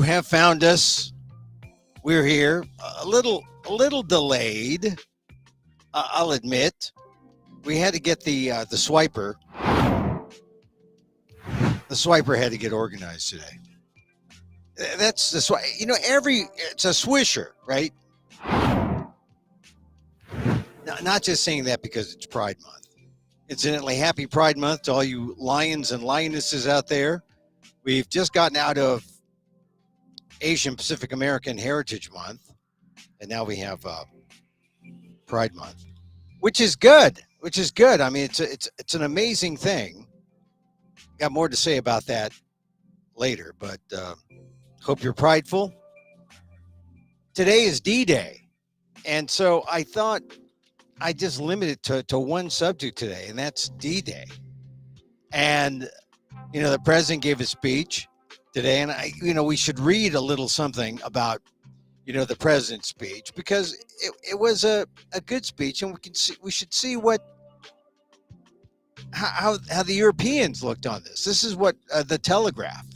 have found us. We're here, a little delayed. I'll admit, we had to get the swiper. The swiper had to get organized today. That's the swipe. It's a swisher, right? Not just saying that because it's Pride Month. Incidentally, happy Pride Month to all you lions and lionesses out there. We've just gotten out of Asian Pacific American Heritage Month, and now we have Pride Month, which is good. I mean, it's an amazing thing. Got more to say about that later, but hope you're prideful. Today is D-Day, and so I thought I just limit it to one subject today, and that's D-Day. And the president gave a speech today, and we should read a little something about the president's speech, because it was a good speech, and we should see how the Europeans looked on this. This is what the Telegraph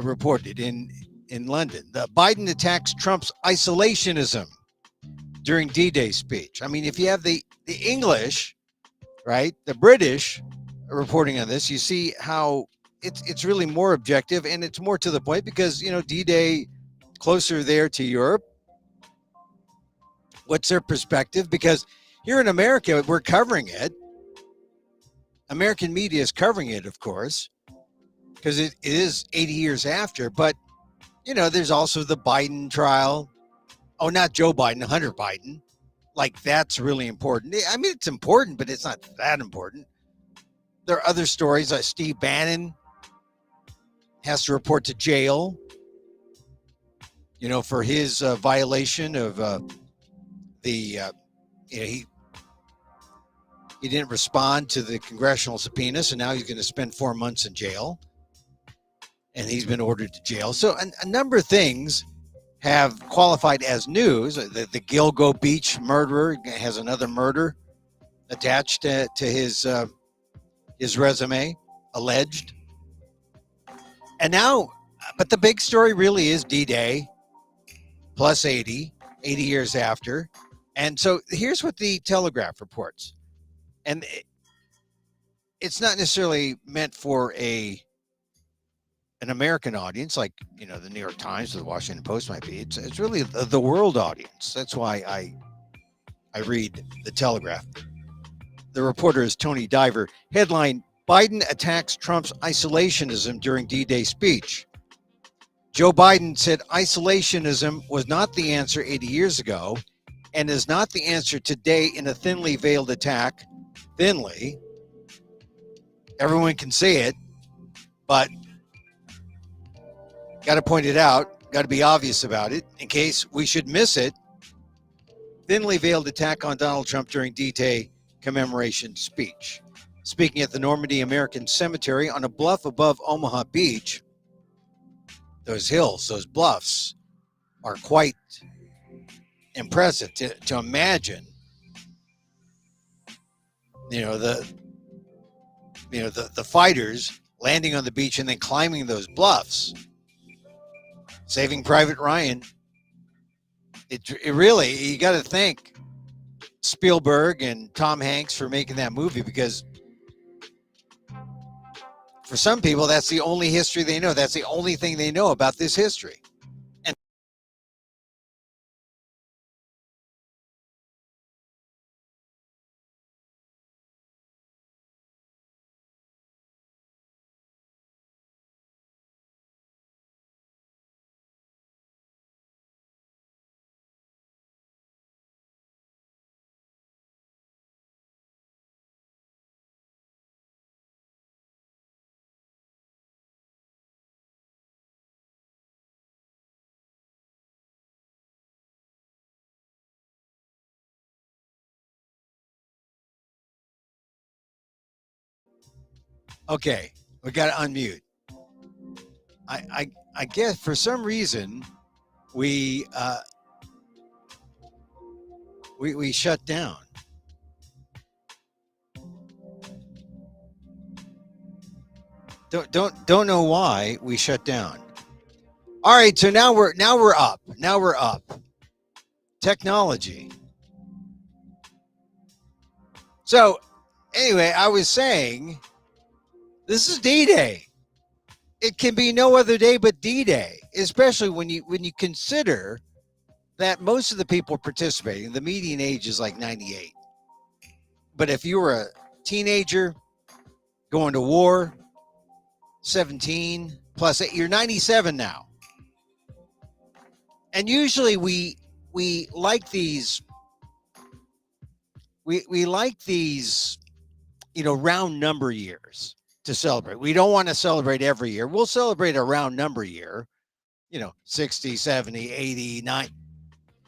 reported in London. The Biden attacks Trump's isolationism during D-Day speech. I mean, if you have the English, right, the British reporting on this, you see how it's really more objective, and it's more to the point, because D-Day closer there to Europe. What's their perspective? Because here in America, we're covering it. American media is covering it, of course, because it is 80 years after. But there's also the Biden trial. Oh, not Joe Biden, Hunter Biden. Like, that's really important. I mean, it's important, but it's not that important. There are other stories. Steve Bannon has to report to jail, for his violation of he didn't respond to the congressional subpoena, so now he's going to spend 4 months in jail, and he's been ordered to jail. So a number of things have qualified as news. The Gilgo Beach murderer has another murder attached to his resume, alleged. And now, but the big story really is D-Day plus 80 years after. And so here's what the Telegraph reports. And it's not necessarily meant for an American audience, like, the New York Times or the Washington Post might be. It's really the world audience. That's why I read the Telegraph. The reporter is Tony Diver. Headline: Biden attacks Trump's isolationism during D-Day speech. Joe Biden said isolationism was not the answer 80 years ago, and is not the answer today in a thinly veiled attack. Thinly. Everyone can say it, but got to point it out, got to be obvious about it in case we should miss it. Thinly veiled attack on Donald Trump during D-Day commemoration speech. Speaking at the Normandy American Cemetery on a bluff above Omaha Beach, those hills, those bluffs are quite impressive to imagine. The fighters landing on the beach and then climbing those bluffs. Saving Private Ryan. It really, you got to thank Spielberg and Tom Hanks for making that movie, because for some people, that's the only history they know. That's the only thing they know about this history. And okay, we got to unmute. I guess for some reason we shut down. Don't know why we shut down. All right, so now we're up. Now we're up. Technology. So anyway, I was saying this is D-Day. It can be no other day but D-Day, especially when you consider that most of the people participating, the median age is like 98. But if you were a teenager going to war, 17 plus 8, you're 97 now. And usually we like these we like these round number years to celebrate. We don't want to celebrate every year. We'll celebrate a round number year, 60, 70, 80, 90.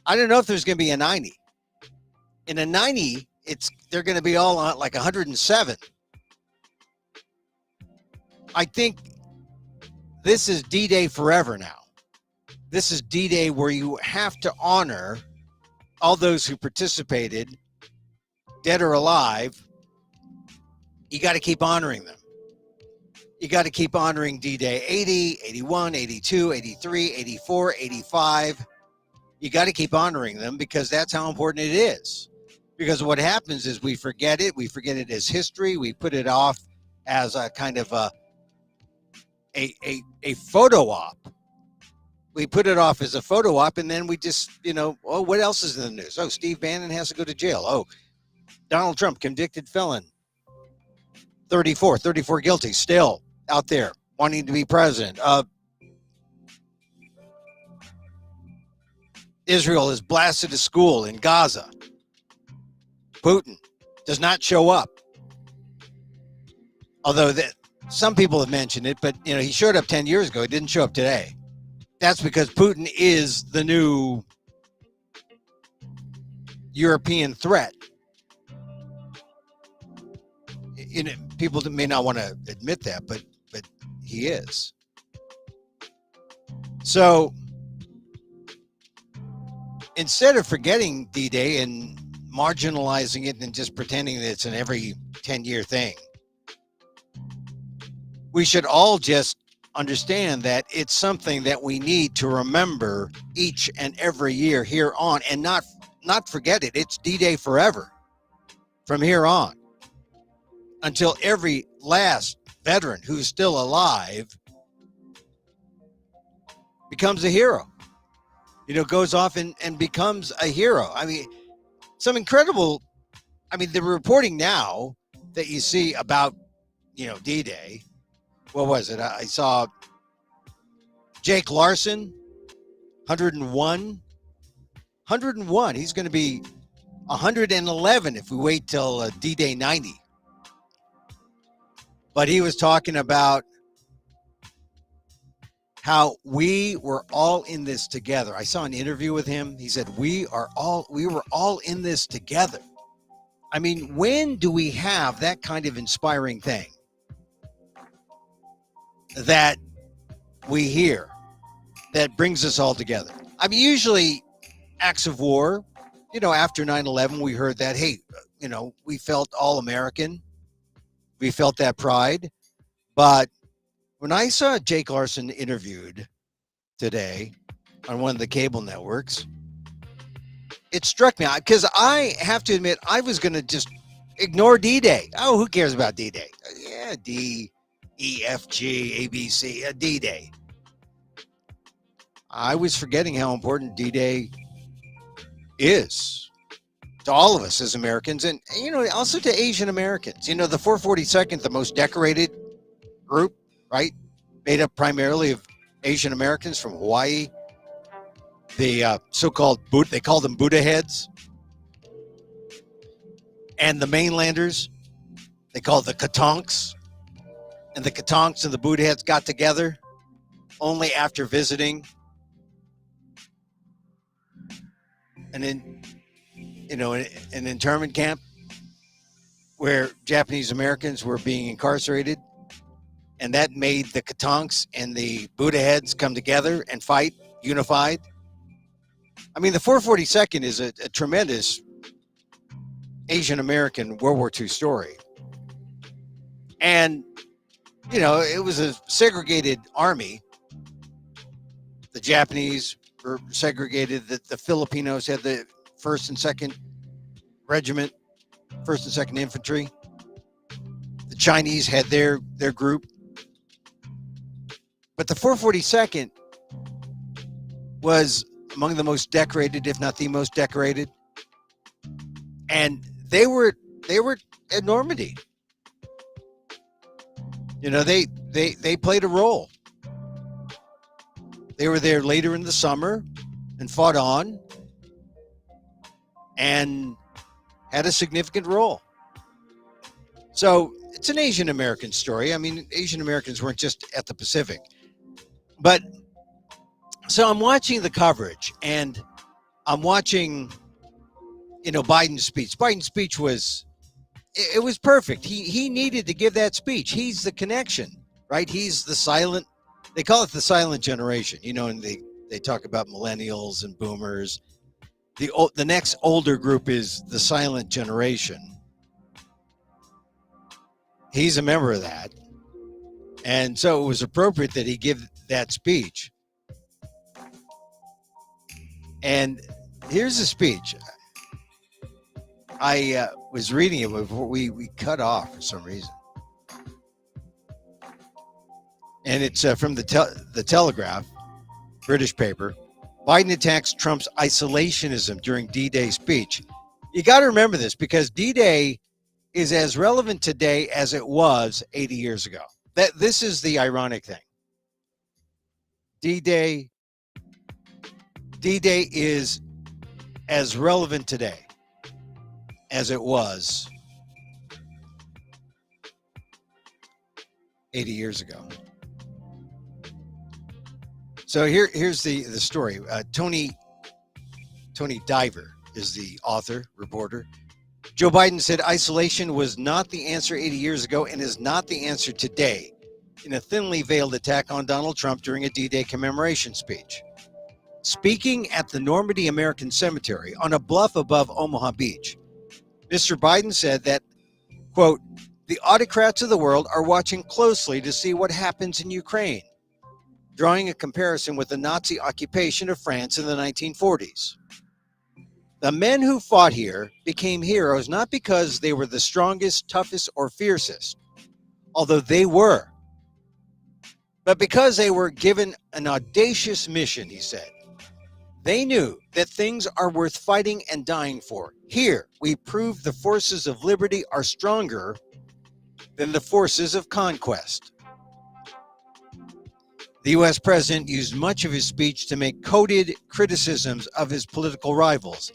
I don't know if there's going to be a 90. In a 90, they're going to be all on like 107. I think this is D-Day forever now. This is D-Day where you have to honor all those who participated, dead or alive. You got to keep honoring them. You got to keep honoring D-Day 80, 81, 82, 83, 84, 85. You got to keep honoring them because that's how important it is. Because what happens is we forget it. We forget it as history. We put it off as a kind of a photo op. We put it off as a photo op, and then we just, what else is in the news? Oh, Steve Bannon has to go to jail. Oh, Donald Trump, convicted felon, 34 guilty, still out there wanting to be president. Israel has blasted a school in Gaza. Putin does not show up. Although some people have mentioned it, but he showed up 10 years ago. He didn't show up today. That's because Putin is the new European threat. People may not want to admit that, but he is. So instead of forgetting D-Day and marginalizing it and just pretending that it's an every 10-year thing, we should all just understand that it's something that we need to remember each and every year here on, and not forget it. It's D-Day forever from here on until every last veteran who's still alive becomes a hero, goes off and becomes a hero. I mean, some incredible, the reporting now that you see about, D-Day. What was it? I saw Jake Larson, 101. He's going to be 111 if we wait till D-Day 90. But he was talking about how we were all in this together. I saw an interview with him. He said, we were all in this together. I mean, when do we have that kind of inspiring thing that we hear that brings us all together? I mean, usually acts of war, after 9/11, we heard that, hey, we felt all American. We felt that pride. But when I saw Jake Larson interviewed today on one of the cable networks, it struck me, because I have to admit, I was going to just ignore D-Day. Oh, who cares about D-Day? Yeah, D, E, F, G, A, B, C, D-Day. I was forgetting how important D-Day is to all of us as Americans, and also to Asian Americans. The 442nd, the most decorated group, right? Made up primarily of Asian Americans from Hawaii. The so-called they call them Buddha heads, and the mainlanders, they call the Katonks. And the Katonks and the Buddha heads got together only after visiting an internment camp where Japanese Americans were being incarcerated, and that made the Katonks and the Buddha heads come together and fight unified. I mean, the 442nd is a tremendous Asian American World War II story. And it was a segregated army. The Japanese were segregated. The Filipinos had the 1st and 2nd Regiment, 1st and 2nd Infantry. The Chinese had their group. But the 442nd was among the most decorated, if not the most decorated. And they were at Normandy. They played a role. They were there later in the summer and fought on and had a significant role. So it's an Asian American story. I mean, Asian Americans weren't just at the Pacific. But so I'm watching the coverage and I'm watching, Biden's speech. Biden's speech was perfect. He needed to give that speech. He's the connection, right? He's the silent, they call it the silent generation, and they talk about millennials and boomers. The next older group is the silent generation. He's a member of that. And so it was appropriate that he give that speech. And here's the speech. I was reading it before we cut off for some reason. And it's from the Telegraph, British paper. Biden attacks Trump's isolationism during D-Day speech. You got to remember this because D-Day is as relevant today as it was 80 years ago. This is the ironic thing. D-Day is as relevant today as it was 80 years ago. So here's the story. Tony Diver is the author, reporter. Joe Biden said isolation was not the answer 80 years ago and is not the answer today in a thinly veiled attack on Donald Trump during a D-Day commemoration speech. Speaking at the Normandy American Cemetery on a bluff above Omaha Beach, Mr. Biden said that, quote, the autocrats of the world are watching closely to see what happens in Ukraine, drawing a comparison with the Nazi occupation of France in the 1940s. The men who fought here became heroes not because they were the strongest, toughest, or fiercest, although they were, but because they were given an audacious mission, he said. They knew that things are worth fighting and dying for. Here, we prove the forces of liberty are stronger than the forces of conquest. The U.S. president used much of his speech to make coded criticisms of his political rivals,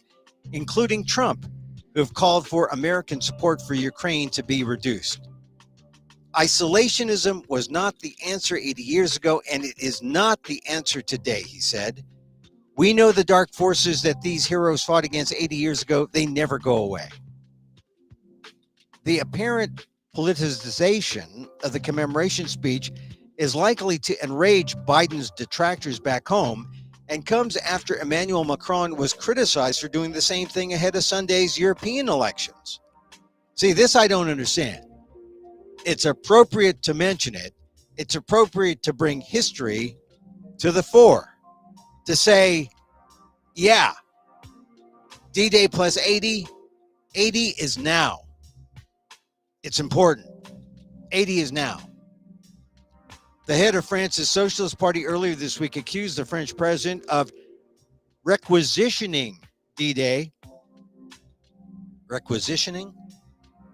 including Trump, who have called for American support for Ukraine to be reduced. Isolationism was not the answer 80 years ago, and it is not the answer today, he said. We know the dark forces that these heroes fought against 80 years ago, they never go away. The apparent politicization of the commemoration speech is likely to enrage Biden's detractors back home and comes after Emmanuel Macron was criticized for doing the same thing ahead of Sunday's European elections. See, this I don't understand. It's appropriate to mention it. It's appropriate to bring history to the fore. To say, yeah, D-Day plus 80 is now. It's important. 80 is now. The head of France's Socialist Party earlier this week accused the French president of requisitioning D-Day. Requisitioning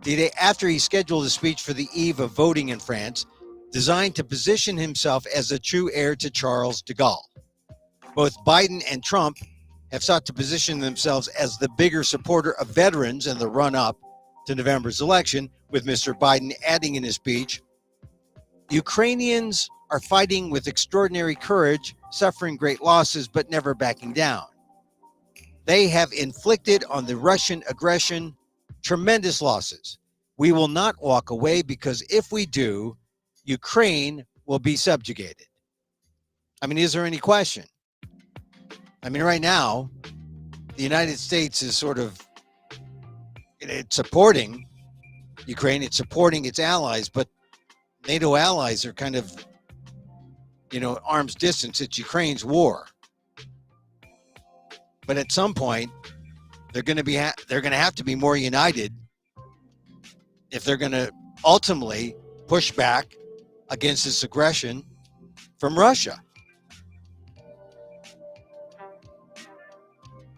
D-Day after he scheduled a speech for the eve of voting in France, designed to position himself as the true heir to Charles de Gaulle. Both Biden and Trump have sought to position themselves as the bigger supporter of veterans in the run-up to November's election, with Mr. Biden adding in his speech, Ukrainians are fighting with extraordinary courage, suffering great losses, but never backing down. They have inflicted on the Russian aggression tremendous losses. We will not walk away because if we do, Ukraine will be subjugated. I mean, is there any question? I mean, right now, the United States is sort of, it's supporting Ukraine, it's supporting its allies, but NATO allies are kind of, arm's distance. It's Ukraine's war. But at some point, they're going to have to be more united if they're going to ultimately push back against this aggression from Russia.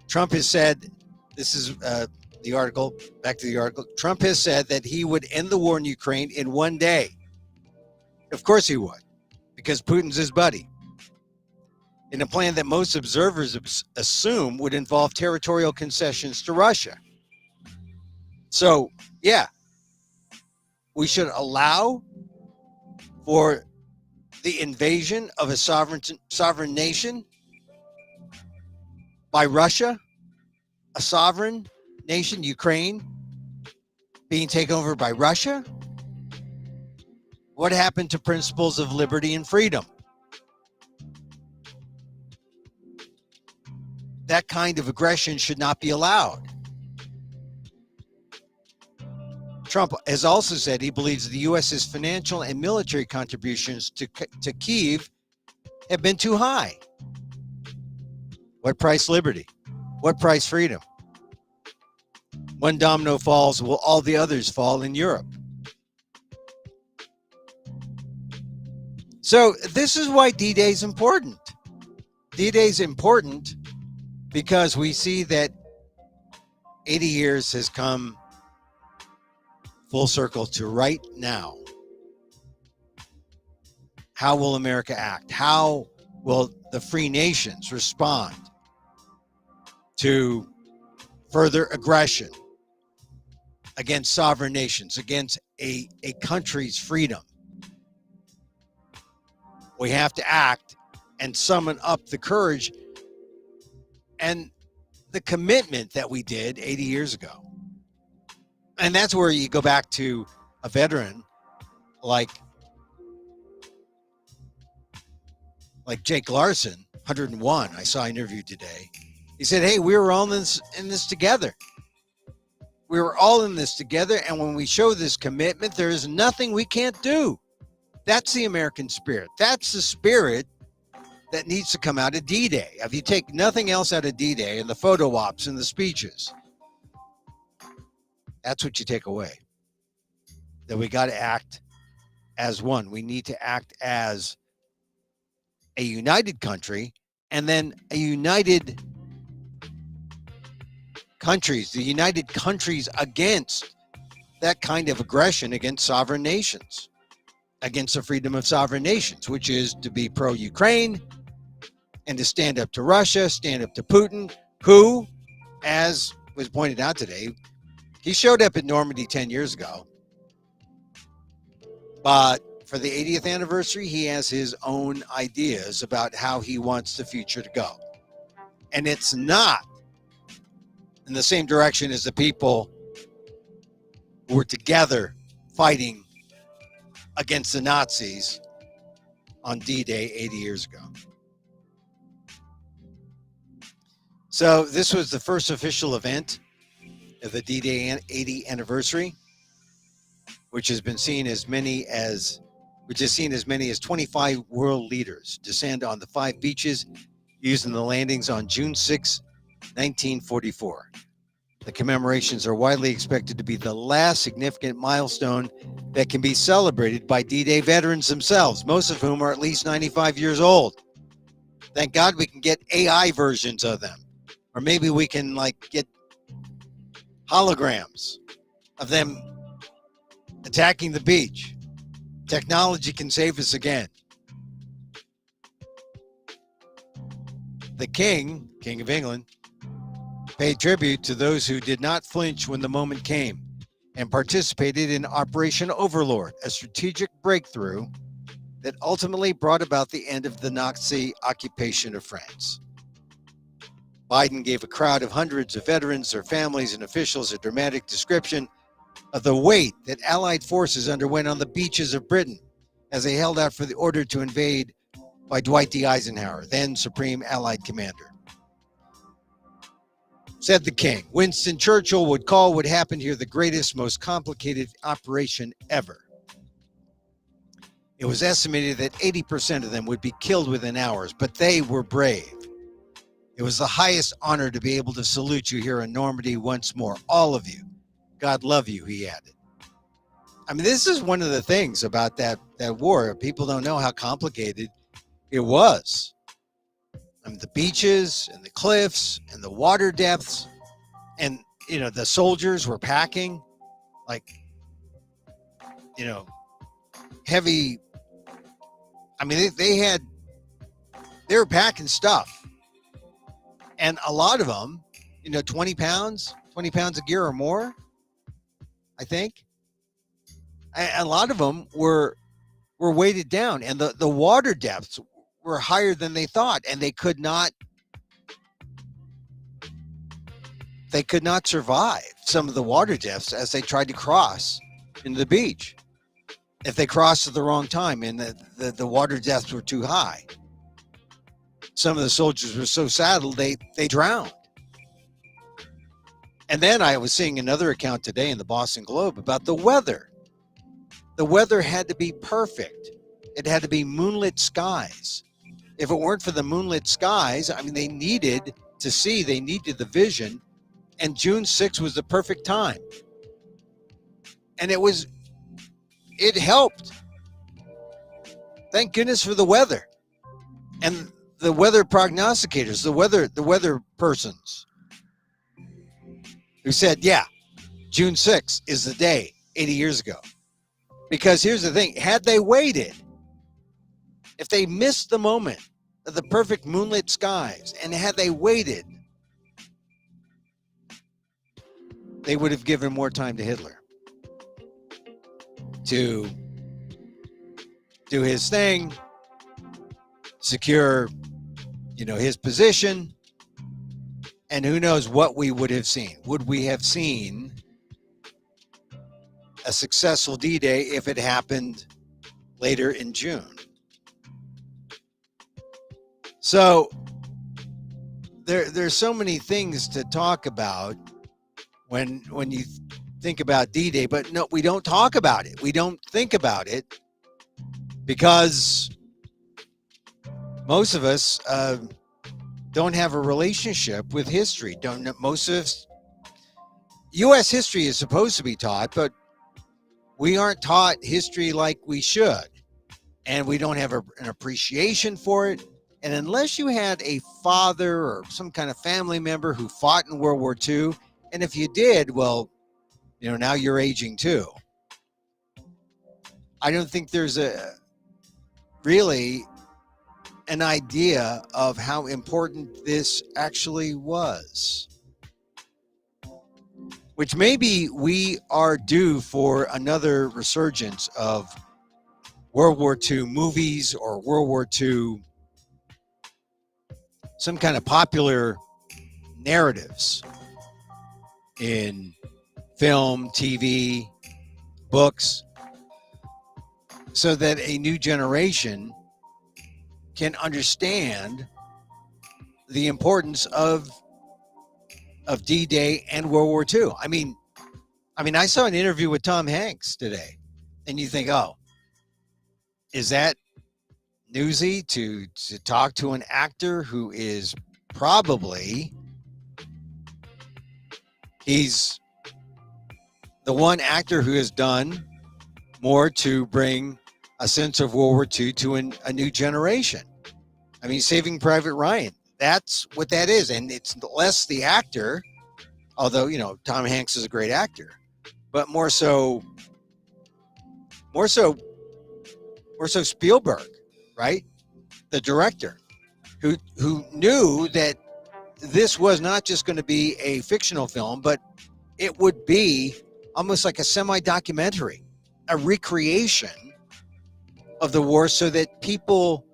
Trump has said, this is the article, back to the article. Trump has said that he would end the war in Ukraine in one day. Of course he would, because Putin's his buddy. In a plan that most observers assume would involve territorial concessions to Russia. So, yeah, we should allow for the invasion of a sovereign nation by Russia, a sovereign nation, Ukraine, being taken over by Russia. What happened to principles of liberty and freedom? That kind of aggression should not be allowed. Trump has also said he believes the U.S.'s financial and military contributions to Kyiv have been too high. What price liberty? What price freedom? One domino falls, will all the others fall in Europe? So this is why D-Day is important. D-Day is important because we see that 80 years has come full circle to right now. How will America act? How will the free nations respond to further aggression against sovereign nations, against a country's freedom? We have to act and summon up the courage and the commitment that we did 80 years ago. And that's where you go back to a veteran like Jake Larson, 101. I saw an interview today. He said, hey, we were all in this together. We were all in this together. And when we show this commitment, there is nothing we can't do. That's the American spirit. That's the spirit that needs to come out of D-Day. If you take nothing else out of D-Day and the photo ops and the speeches, that's what you take away. That we got to act as one. We need to act as a united country, and then a united countries, the united countries against that kind of aggression against sovereign nations, against the freedom of sovereign nations, which is to be pro-Ukraine and to stand up to Russia, stand up to Putin, who, as was pointed out today, he showed up at Normandy 10 years ago. But for the 80th anniversary, he has his own ideas about how he wants the future to go. And it's not in the same direction as the people who were together fighting against the Nazis on D-Day 80 years ago. So this was the first official event of the D-Day 80 anniversary, which has seen as many as 25 world leaders descend on the 5 beaches used in the landings on June 6, 1944. The commemorations are widely expected to be the last significant milestone that can be celebrated by D-Day veterans themselves, most of whom are at least 95 years old. Thank God we can get AI versions of them. Or maybe we can get holograms of them attacking the beach. Technology can save us again. The King of England, paid tribute to those who did not flinch when the moment came and participated in Operation Overlord, a strategic breakthrough that ultimately brought about the end of the Nazi occupation of France. Biden gave a crowd of hundreds of veterans, their families, and officials a dramatic description of the weight that Allied forces underwent on the beaches of Britain as they held out for the order to invade by Dwight D. Eisenhower, then Supreme Allied Commander. Said the King, Winston Churchill would call what happened here the greatest, most complicated operation ever. It was estimated that 80% of them would be killed within hours, but they were brave. It was the highest honor to be able to salute you here in Normandy once more, all of you. God love you, he added. I mean, this is one of the things about that war. People don't know how complicated it was. I mean, the beaches and the cliffs and the water depths, and, you know, the soldiers were packing like, you know, heavy. I mean, they were packing stuff, and a lot of them, you know, 20 pounds of gear or more, I think. A lot of them were weighted down, and the water depths were higher than they thought, and they could not survive some of the water depths as they tried to cross into the beach. If they crossed at the wrong time and the water depths were too high, some of the soldiers were so saddled they drowned. And then I was seeing another account today in the Boston Globe about the weather. The weather had to be perfect. It had to be moonlit skies. If it weren't for the moonlit skies, I mean, they needed to see, they needed the vision, and June 6th was the perfect time. And it helped. Thank goodness for the weather. And the weather prognosticators, the weather persons who said, yeah, June 6th is the day 80 years ago. Because here's the thing, had they waited, if they missed the moment of the perfect moonlit skies, and had they waited, they would have given more time to Hitler to do his thing, secure, you know, his position, and who knows what we would have seen. Would we have seen a successful D-Day if it happened later in June? So there's so many things to talk about when you think about D-Day, but no, we don't talk about it. We don't think about it because most of us don't have a relationship with history. Most of us, U.S. history is supposed to be taught, but we aren't taught history like we should, and we don't have an appreciation for it. And unless you had a father or some kind of family member who fought in World War II, and if you did, well, you know, now you're aging too. I don't think there's really an idea of how important this actually was. Which maybe we are due for another resurgence of World War II movies or World War II, some kind of popular narratives in film, TV, books, so that a new generation can understand the importance of D-Day and World War II. I mean, I saw an interview with Tom Hanks today, and you think, oh, is that newsy to talk to an actor who is probably, he's the one actor who has done more to bring a sense of World War II to a new generation. I mean, Saving Private Ryan, that's what that is. And it's less the actor, although, you know, Tom Hanks is a great actor, but more so Spielberg, right? The director who knew that this was not just going to be a fictional film, but it would be almost like a semi-documentary, a recreation of the war, so that people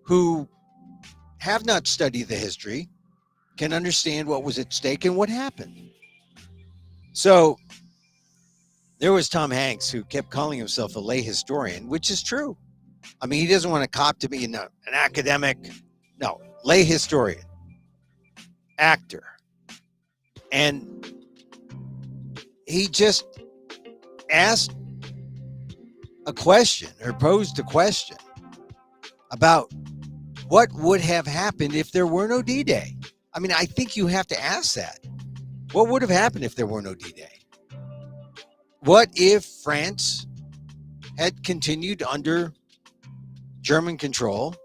who have not studied the history can understand what was at stake and what happened. So there was Tom Hanks, who kept calling himself a lay historian, which is true. I mean, he doesn't want to cop to be an academic. No, lay historian, actor. And he just asked a question or posed a question about what would have happened if there were no D-Day. I mean, I think you have to ask that. What would have happened if there were no D-Day? What if France had continued under German control?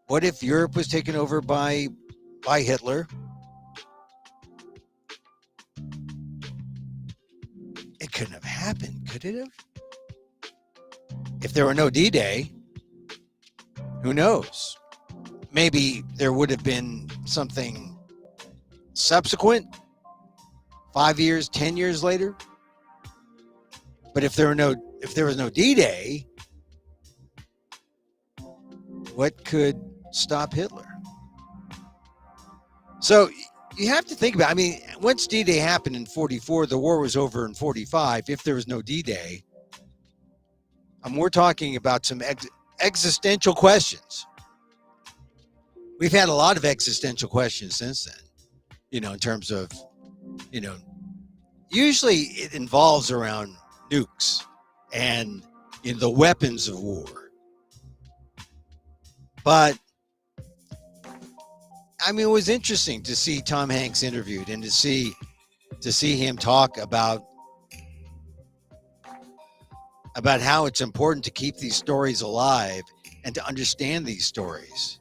What if Europe was taken over by Hitler? It couldn't have happened, could it have? If there were no D-Day, who knows? Maybe there would have been something subsequent, 5 years, 10 years later. But if there was no D-Day, what could stop Hitler? So you have to think about, I mean, once D-Day happened in 44, the war was over in 45. If there was no D-Day, we're talking about some existential questions. We've had a lot of existential questions since then, in terms of, usually it involves around nukes and the weapons of war. But I mean, it was interesting to see Tom Hanks interviewed and to see him talk about how it's important to keep these stories alive and to understand these stories.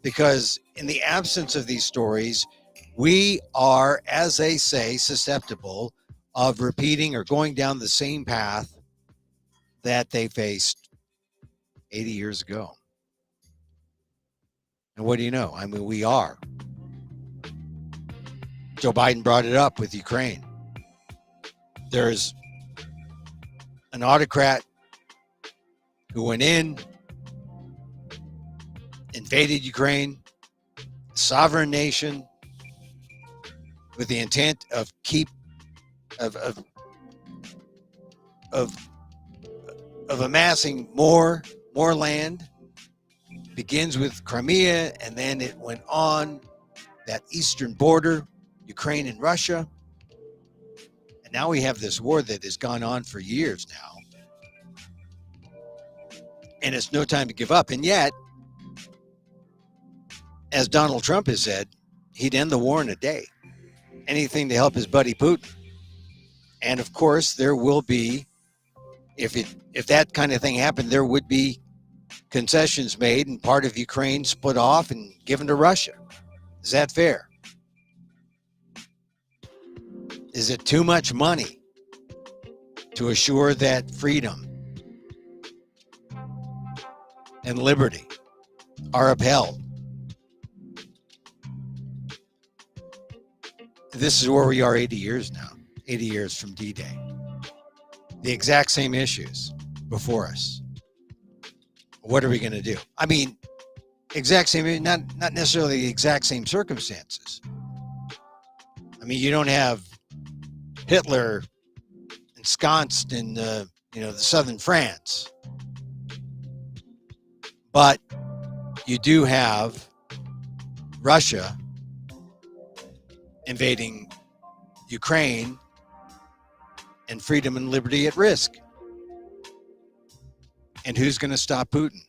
Because in the absence of these stories, we are, as they say, susceptible of repeating or going down the same path that they faced 80 years ago. And what do you know? I mean, we are. Joe Biden brought it up with Ukraine. There's an autocrat who went in, invaded Ukraine, a sovereign nation, with the intent of amassing more land. Begins with Crimea, and then it went on that eastern border, Ukraine and Russia. And now we have this war that has gone on for years now. And it's no time to give up. And yet, as Donald Trump has said, he'd end the war in a day. Anything to help his buddy Putin. And of course, there will be, if that kind of thing happened, there would be concessions made and part of Ukraine split off and given to Russia. Is that fair? Is it too much money to assure that freedom and liberty are upheld? This is where we are 80 years now, 80 years from D-Day. The exact same issues before us. What are we going to do? I mean, exact same, not necessarily the exact same circumstances. I mean, you don't have Hitler ensconced in the southern France, but you do have Russia invading Ukraine and freedom and liberty at risk. And who's going to stop Putin?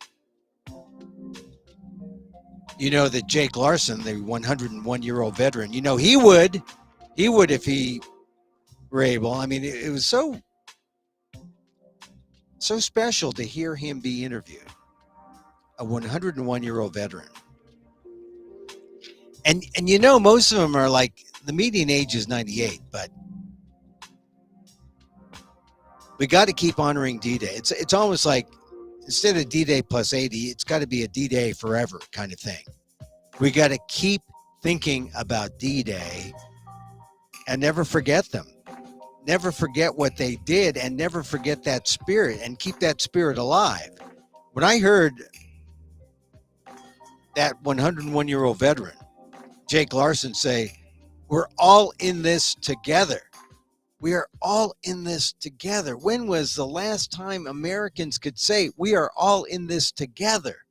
You know that Jake Larson, the 101-year-old veteran, he would if he were able. I mean, it was so special to hear him be interviewed. A 101-year-old veteran. And most of them are like, the median age is 98, but we got to keep honoring D-Day. It's almost like, instead of D-Day plus 80, it's got to be a D-Day forever kind of thing. We got to keep thinking about D-Day and never forget them. Never forget what they did and never forget that spirit and keep that spirit alive. When I heard that 101-year-old veteran, Jake Larson, say, "We're all in this together. We are all in this together." When was the last time Americans could say, "We are all in this together"?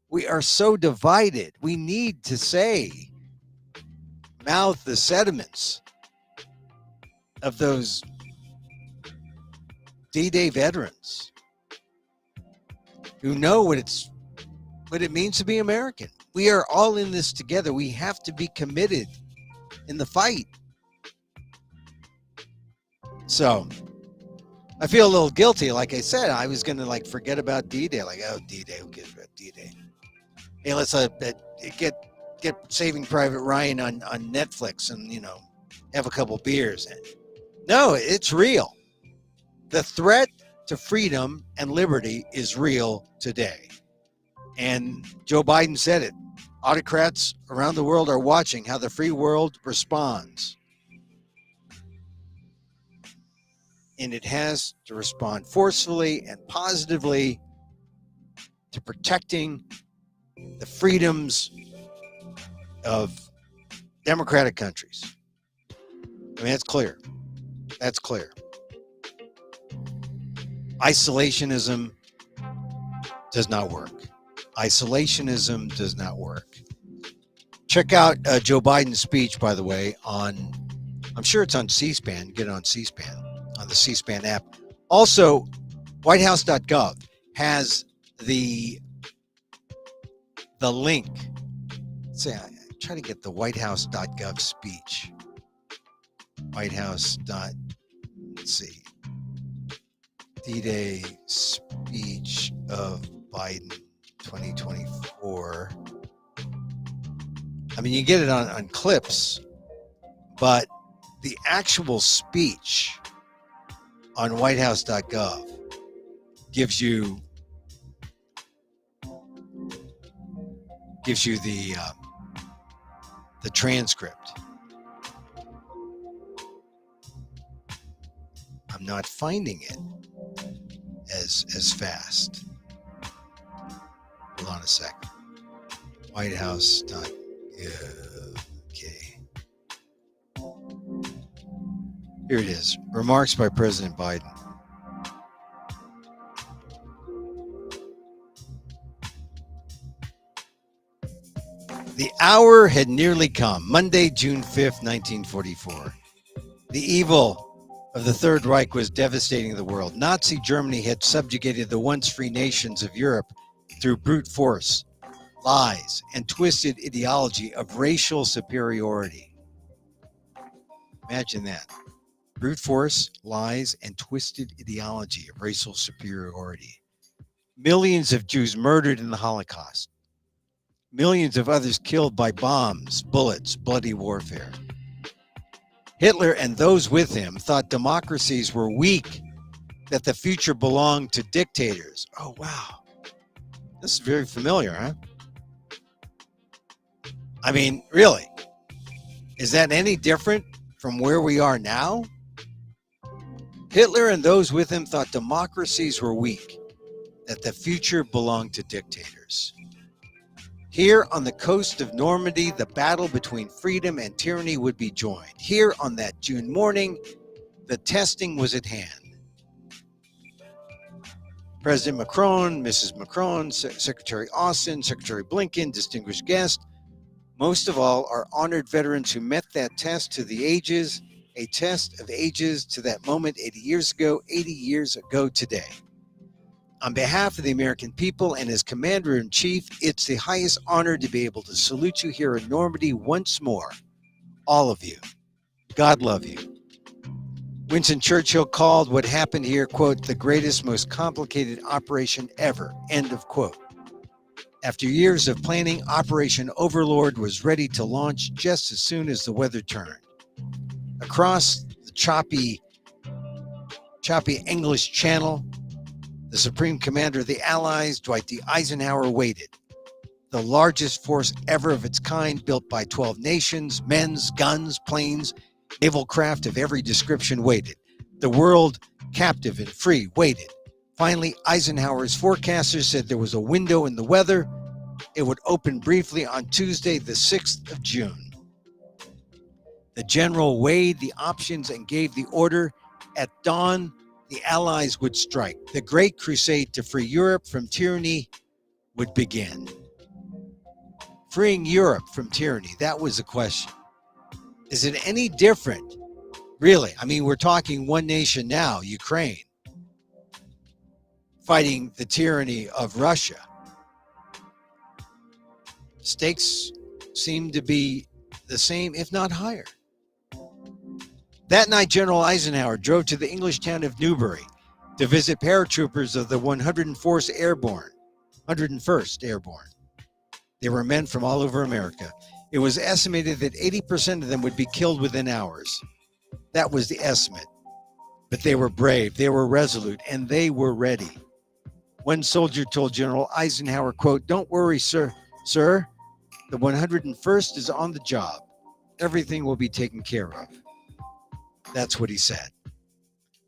We are so divided. We need to say, mouth the sentiments of those D-Day veterans. who know what it means to be American. We are all in this together. We have to be committed in the fight. So I feel a little guilty. Like I said, I was going to forget about D-Day. D-Day, who cares about D-Day? Hey, let's get Saving Private Ryan on Netflix and, have a couple beers. No, it's real. The threat to freedom and liberty is real today. And Joe Biden said it. Autocrats around the world are watching how the free world responds. And it has to respond forcefully and positively to protecting the freedoms of democratic countries. I mean, that's clear. That's clear. Isolationism does not work. Isolationism does not work. Check out Joe Biden's speech, by the way, I'm sure it's on C-SPAN. Get it on C-SPAN, on the C-SPAN app. Also, whitehouse.gov has the link. Say, I try to get the whitehouse.gov speech. Let's see. D-Day speech of Biden 2024. I mean, you get it on clips, but the actual speech on whitehouse.gov gives you the transcript. I'm not finding it as fast. Hold on a sec. Whitehouse.gov. Okay. Here it is. Remarks by President Biden. The hour had nearly come. Monday, June 5th, 1944. The evil of the Third Reich was devastating the world. Nazi Germany had subjugated the once free nations of Europe through brute force, lies, and twisted ideology of racial superiority. Imagine that. Brute force, lies, and twisted ideology of racial superiority. Millions of Jews murdered in the Holocaust. Millions of others killed by bombs, bullets, bloody warfare. Hitler and those with him thought democracies were weak, that the future belonged to dictators. Oh, wow. This is very familiar, huh? I mean, really? Is that any different from where we are now? Hitler and those with him thought democracies were weak, that the future belonged to dictators. Here on the coast of Normandy, the battle between freedom and tyranny would be joined. Here on that June morning, the testing was at hand. President Macron, Mrs. Macron, Secretary Austin, Secretary Blinken, distinguished guests, most of all, are honored veterans who met that test to the ages, a test of ages to that moment 80 years ago today. On behalf of the American people and as Commander-in-Chief, it's the highest honor to be able to salute you here in Normandy once more. All of you. God love you. Winston Churchill called what happened here, quote, the greatest, most complicated operation ever, end of quote. After years of planning, Operation Overlord was ready to launch just as soon as the weather turned. Across the choppy English Channel, the Supreme Commander of the Allies, Dwight D. Eisenhower, waited. The largest force ever of its kind, built by 12 nations, men's, guns, planes, naval craft of every description, waited. The world, captive and free, waited. Finally, Eisenhower's forecasters said there was a window in the weather. It would open briefly on Tuesday, the 6th of June. The general weighed the options and gave the order. At dawn, the Allies would strike. The great crusade to free Europe from tyranny would begin. Freeing Europe from tyranny, that was the question. Is it any different? Really? I mean, we're talking one nation now, Ukraine. fighting the tyranny of Russia. Stakes seem to be the same, if not higher. That night, General Eisenhower drove to the English town of Newbury to visit paratroopers of the 101st Airborne. They were men from all over America. It was estimated that 80% of them would be killed within hours. That was the estimate. But they were brave, they were resolute, and they were ready. One soldier told General Eisenhower, quote, "Don't worry, sir. The 101st is on the job. Everything will be taken care of." That's what he said.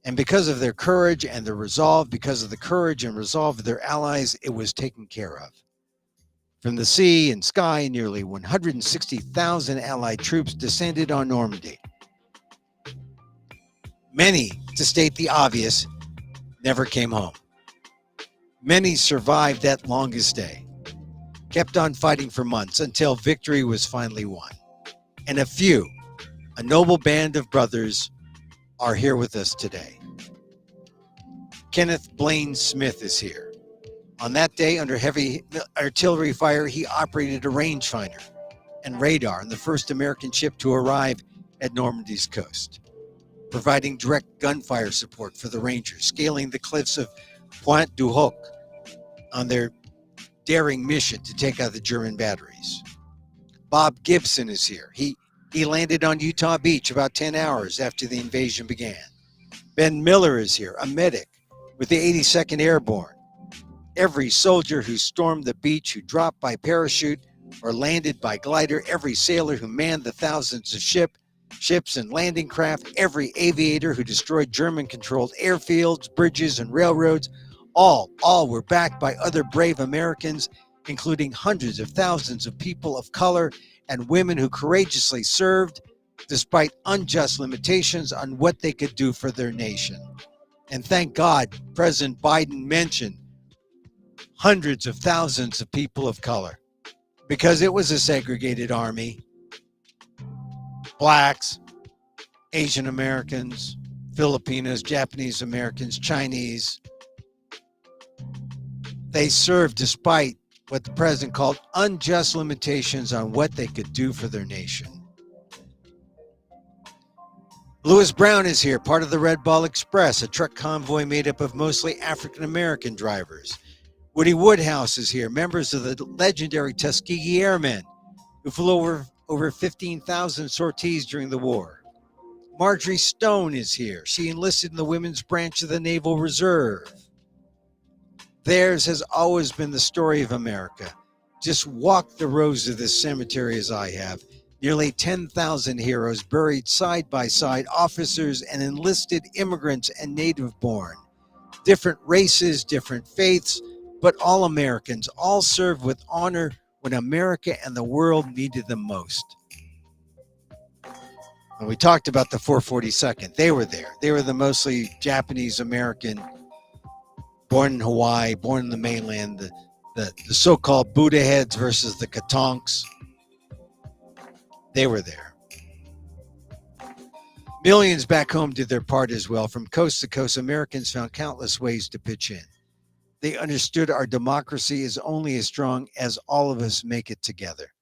And because of their courage and their resolve, because of the courage and resolve of their allies, it was taken care of. From the sea and sky, nearly 160,000 Allied troops descended on Normandy. Many, to state the obvious, never came home. Many survived that longest day, kept on fighting for months until victory was finally won. And a few, a noble band of brothers, are here with us today. Kenneth Blaine Smith is here. On that day, under heavy artillery fire, he operated a rangefinder and radar on the first American ship to arrive at Normandy's coast, providing direct gunfire support for the Rangers, scaling the cliffs of Pointe du Hoc on their daring mission to take out the German batteries. Bob Gibson is here. He landed on Utah Beach about 10 hours after the invasion began. Ben Miller is here, a medic with the 82nd Airborne. Every soldier who stormed the beach, who dropped by parachute or landed by glider, every sailor who manned the thousands of ships and landing craft, every aviator who destroyed German-controlled airfields, bridges, and railroads, all were backed by other brave Americans, including hundreds of thousands of people of color and women who courageously served despite unjust limitations on what they could do for their nation. And thank God President Biden mentioned hundreds of thousands of people of color, because it was a segregated army. Blacks, Asian Americans, Filipinos, Japanese Americans, Chinese. They served despite what the president called unjust limitations on what they could do for their nation. Lewis Brown is here, part of the Red Ball Express, a truck convoy made up of mostly African-American drivers. Woody Woodhouse is here, members of the legendary Tuskegee Airmen, who flew over 15,000 sorties during the war. Marjorie Stone is here. She enlisted in the women's branch of the Naval Reserve. Theirs has always been the story of America. Just walk the rows of this cemetery as I have. Nearly 10,000 heroes buried side by side, officers and enlisted immigrants and native-born. Different races, different faiths, but all Americans, all served with honor when America and the world needed them most. And we talked about the 442nd. They were there. They were the mostly Japanese American, born in Hawaii, born in the mainland, the so-called Buddha heads versus the Katonks. They were there. Millions back home did their part as well. From coast to coast, Americans found countless ways to pitch in. They understood our democracy is only as strong as all of us make it together.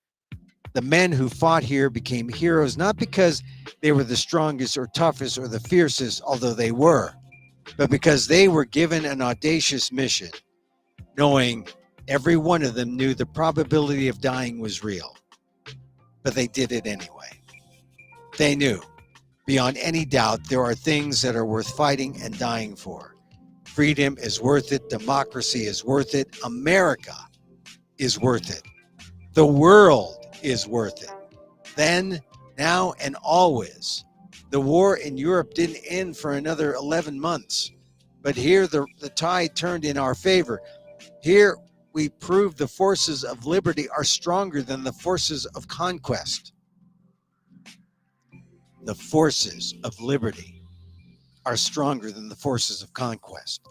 The men who fought here became heroes, not because they were the strongest or toughest or the fiercest, although they were, but because they were given an audacious mission, knowing every one of them knew the probability of dying was real. But they did it anyway. They knew, beyond any doubt, there are things that are worth fighting and dying for. Freedom is worth it. Democracy is worth it. America is worth it. The world is worth it. Then, now, and always. The war in Europe didn't end for another 11 months. But here the tide turned in our favor. Here we proved the forces of liberty are stronger than the forces of conquest. The forces of liberty are stronger than the forces of conquest.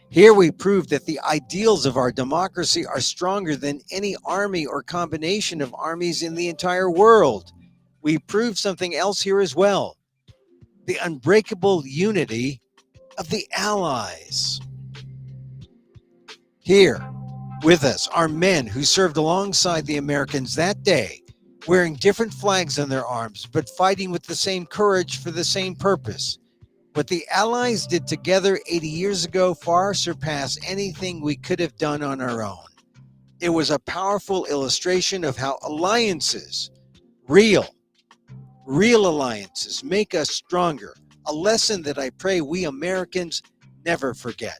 Here we prove that the ideals of our democracy are stronger than any army or combination of armies in the entire world. We prove something else here as well. The unbreakable unity of the Allies. Here with us are men who served alongside the Americans that day, wearing different flags on their arms, but fighting with the same courage for the same purpose. What the Allies did together 80 years ago far surpassed anything we could have done on our own. It was a powerful illustration of how alliances, real alliances, make us stronger. A lesson that I pray we Americans never forget.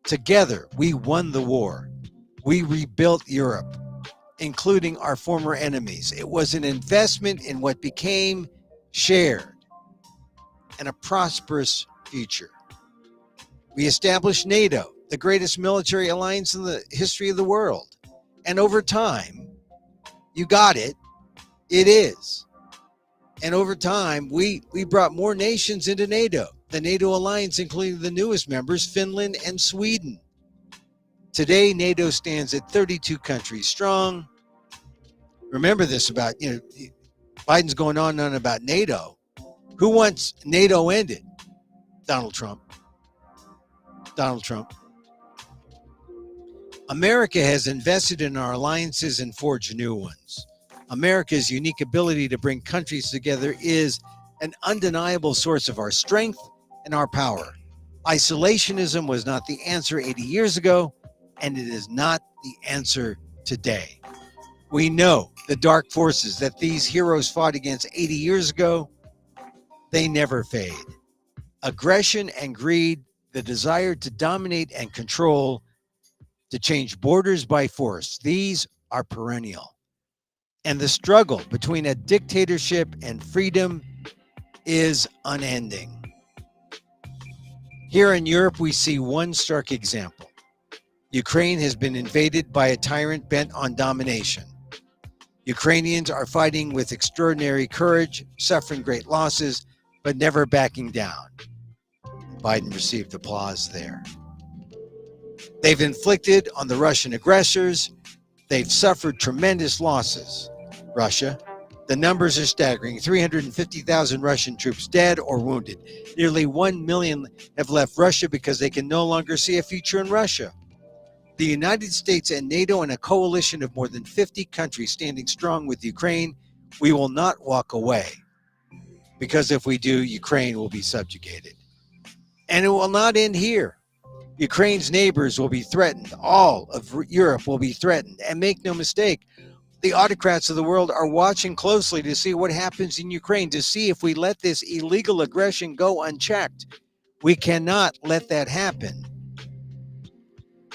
Together, we won the war. We rebuilt Europe, including our former enemies. It was an investment in what became shared and a prosperous future. We established NATO, the greatest military alliance in the history of the world. And over time, you got it, it is. And over time, we brought more nations into NATO, the NATO alliance, including the newest members, Finland and Sweden. Today, NATO stands at 32 countries strong. Remember this about, Biden's going on and on about NATO. Who wants NATO ended? Donald Trump. America has invested in our alliances and forged new ones. America's unique ability to bring countries together is an undeniable source of our strength and our power. Isolationism was not the answer 80 years ago, and it is not the answer today. We know the dark forces that these heroes fought against 80 years ago, they never fade. Aggression and greed, the desire to dominate and control, to change borders by force, these are perennial. And the struggle between a dictatorship and freedom is unending. Here in Europe, we see one stark example. Ukraine has been invaded by a tyrant bent on domination. Ukrainians are fighting with extraordinary courage, suffering great losses, but never backing down. Biden received applause there. They've inflicted on the Russian aggressors. They've suffered tremendous losses. Russia, the numbers are staggering. 350,000 Russian troops dead or wounded. Nearly 1 million have left Russia because they can no longer see a future in Russia. The United States and NATO and a coalition of more than 50 countries standing strong with Ukraine, we will not walk away. Because if we do, Ukraine will be subjugated. And it will not end here. Ukraine's neighbors will be threatened. All of Europe will be threatened. And make no mistake, the autocrats of the world are watching closely to see what happens in Ukraine, to see if we let this illegal aggression go unchecked. We cannot let that happen.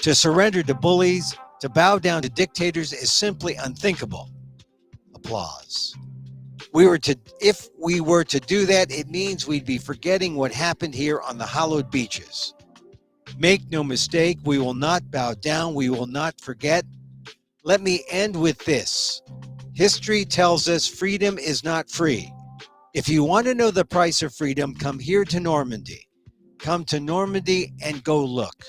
To surrender to bullies, to bow down to dictators is simply unthinkable. Applause. If we were to do that, it means we'd be forgetting what happened here on the hallowed beaches. Make no mistake, we will not bow down, we will not forget. Let me end with this. History tells us freedom is not free. If you want to know the price of freedom, come here to Normandy. Come to Normandy and go look.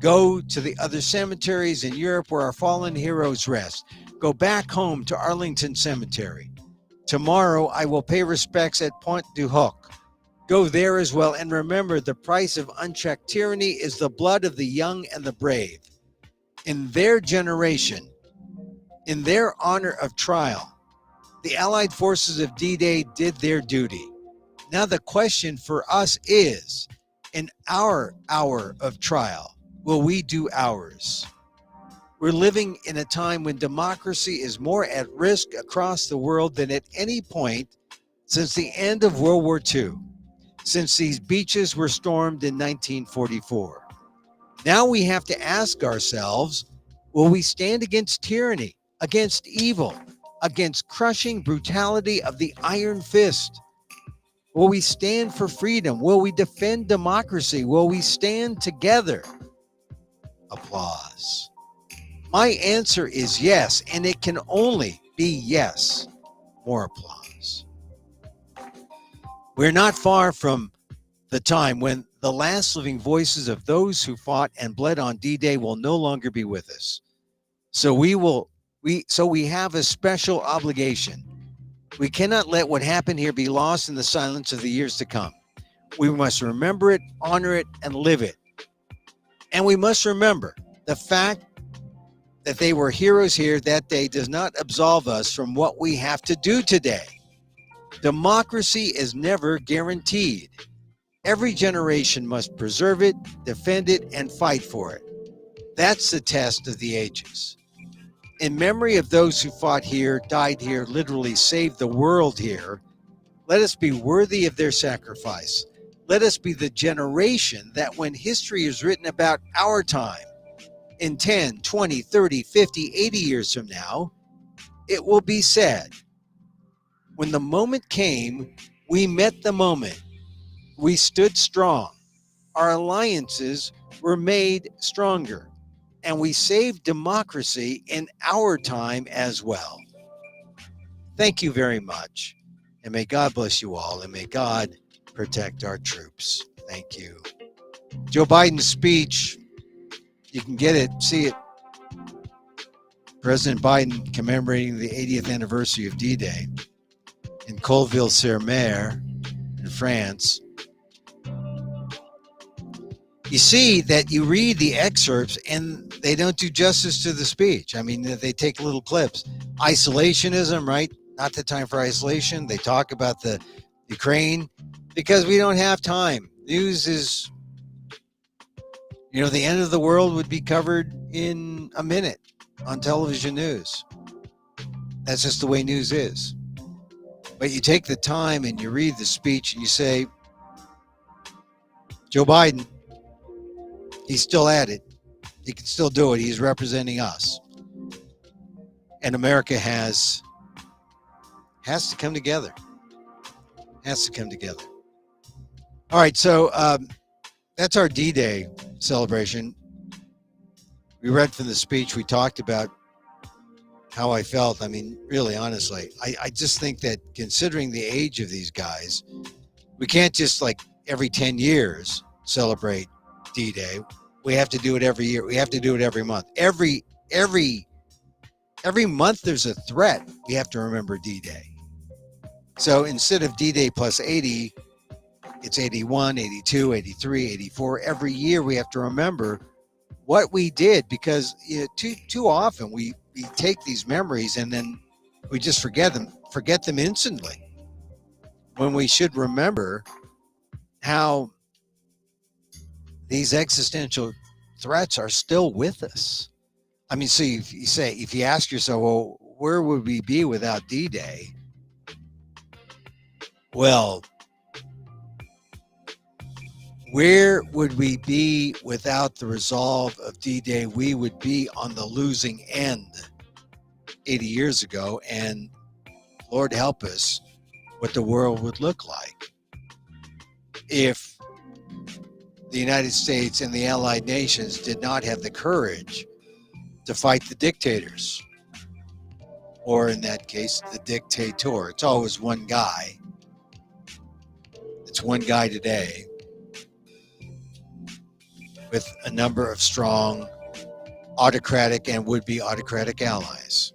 Go to the other cemeteries in Europe where our fallen heroes rest. Go back home to Arlington Cemetery. Tomorrow, I will pay respects at Pont du Hoc. Go there as well, and remember, the price of unchecked tyranny is the blood of the young and the brave. In their generation, in their honor of trial, the Allied forces of D-Day did their duty. Now the question for us is, in our hour of trial, will we do ours? We're living in a time when democracy is more at risk across the world than at any point since the end of World War II, since these beaches were stormed in 1944. Now we have to ask ourselves, will we stand against tyranny, against evil, against crushing brutality of the iron fist? Will we stand for freedom? Will we defend democracy? Will we stand together? Applause. My answer is yes, and it can only be yes. More applause. We're not far from the time when the last living voices of those who fought and bled on D-Day will no longer be with us. So we have a special obligation. We cannot let what happened here be lost in the silence of the years to come. We must remember it, honor it, and live it. And we must remember the fact that they were heroes here that day does not absolve us from what we have to do today. Democracy is never guaranteed. Every generation must preserve it, defend it, and fight for it. That's the test of the ages. In memory of those who fought here, died here, literally saved the world here, let us be worthy of their sacrifice. Let us be the generation that when history is written about our time, in 10, 20, 30, 50, 80 years from now, it will be said, when the moment came, we met the moment. We stood strong. Our alliances were made stronger. And we saved democracy in our time as well. Thank you very much. And may God bless you all. And may God protect our troops. Thank you. Joe Biden's speech, you can get it, see it. President Biden commemorating the 80th anniversary of D-Day in Colville-sur-Mer in France. You see that you read the excerpts and they don't do justice to the speech. I mean, they take little clips. Isolationism, right? Not the time for isolation. They talk about the Ukraine because we don't have time. News is, the end of the world would be covered in a minute on television news. That's just the way news is. But you take the time and you read the speech and you say, Joe Biden, he's still at it. He can still do it. He's representing us. And America has to come together. Has to come together. All right, so that's our D-Day celebration. We read from the speech. We talked about how I felt. I mean, really, honestly, I just think that considering the age of these guys, we can't just like every 10 years celebrate D-Day. We have to do it every year. We have to do it every month. Every month there's a threat. We have to remember D-Day. So instead of D-Day plus 80, it's 81, 82, 83, 84. Every year we have to remember what we did because too often we take these memories and then we just forget them instantly. When we should remember how these existential threats are still with us. I mean, so if you ask yourself, well, where would we be without D-Day? Well, where would we be without the resolve of D-Day? We would be on the losing end 80 years ago, and Lord help us, what the world would look like if the United States and the Allied nations did not have the courage to fight the dictators, or in that case, the dictator. It's always one guy. It's one guy today with a number of strong autocratic and would-be autocratic allies.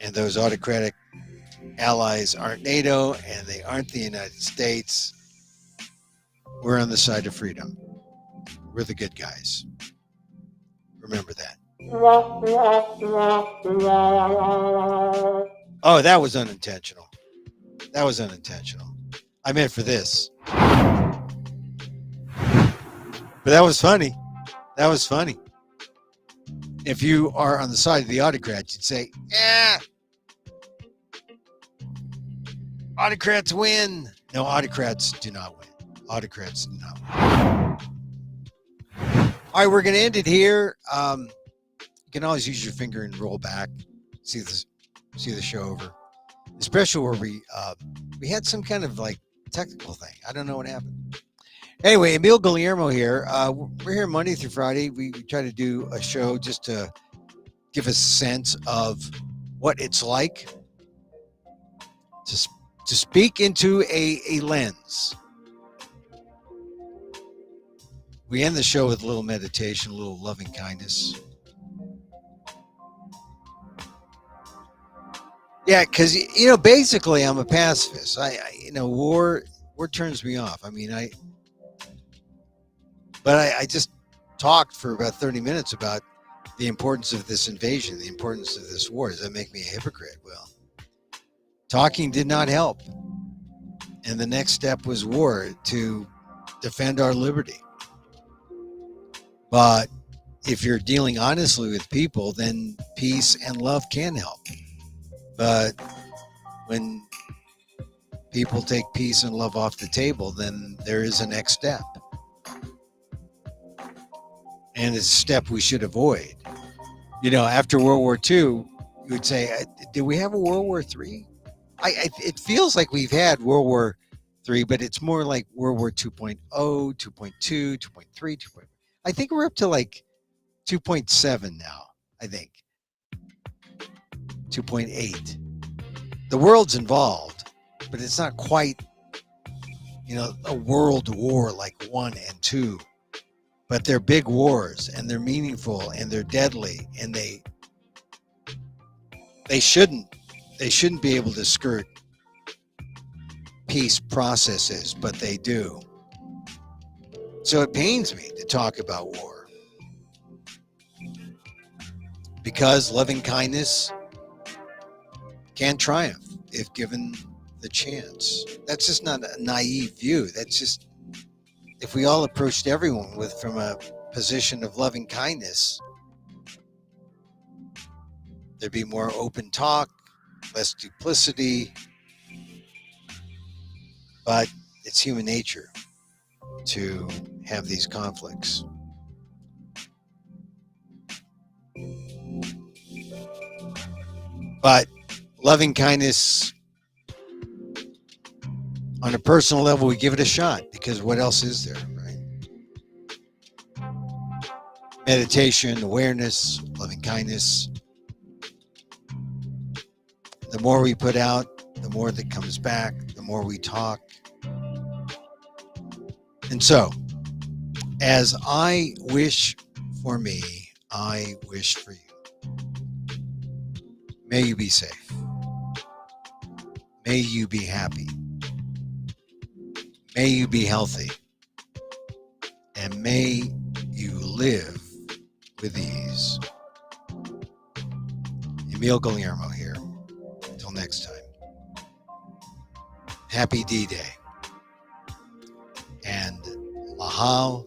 And those autocratic allies aren't NATO and they aren't the United States. We're on the side of freedom. We're the good guys. Remember that. Oh, that was unintentional. That was unintentional. I meant for this. But that was funny. That was funny. If you are on the side of the autocrats, you'd say, yeah, autocrats win. No, autocrats do not win. Autocrats do not win. All right, we're going to end it here. You can always use your finger and roll back, see the show over. Especially where we had some kind of like technical thing. I don't know what happened. Anyway, Emil Guillermo here. We're here Monday through Friday. We try to do a show just to give us a sense of what it's like to speak into a lens. We end the show with a little meditation, a little loving kindness. Yeah, because basically, I'm a pacifist. War turns me off. I mean, But I just talked for about 30 minutes about the importance of this invasion, the importance of this war. Does that make me a hypocrite? Well, talking did not help. And the next step was war to defend our liberty. But if you're dealing honestly with people, then peace and love can help. But when people take peace and love off the table, then there is a next step. And it's a step we should avoid. You know, after World War II, you would say, did we have a World War III? It feels like we've had World War III, but it's more like World War 2.0, 2.2, 2.3, 2.4. I think we're up to like 2.7 now, I think. 2.8. The world's involved, but it's not quite, you know, a world war like 1 and 2. But they're big wars, and they're meaningful, and they're deadly, and they shouldn't be able to skirt peace processes, but they do. So it pains me to talk about war, because loving kindness can triumph if given the chance. That's just not a naive view. That's just, if we all approached everyone from a position of loving kindness, there'd be more open talk, less duplicity. But it's human nature to have these conflicts. But loving kindness, on a personal level, we give it a shot, because what else is there, right? Meditation, awareness, loving kindness. The more we put out, the more that comes back, the more we talk. And so, as I wish for me, I wish for you. May you be safe. May you be happy. May you be healthy. And may you live with ease. Emil Guillermo here. Until next time. Happy D-Day. And Mahal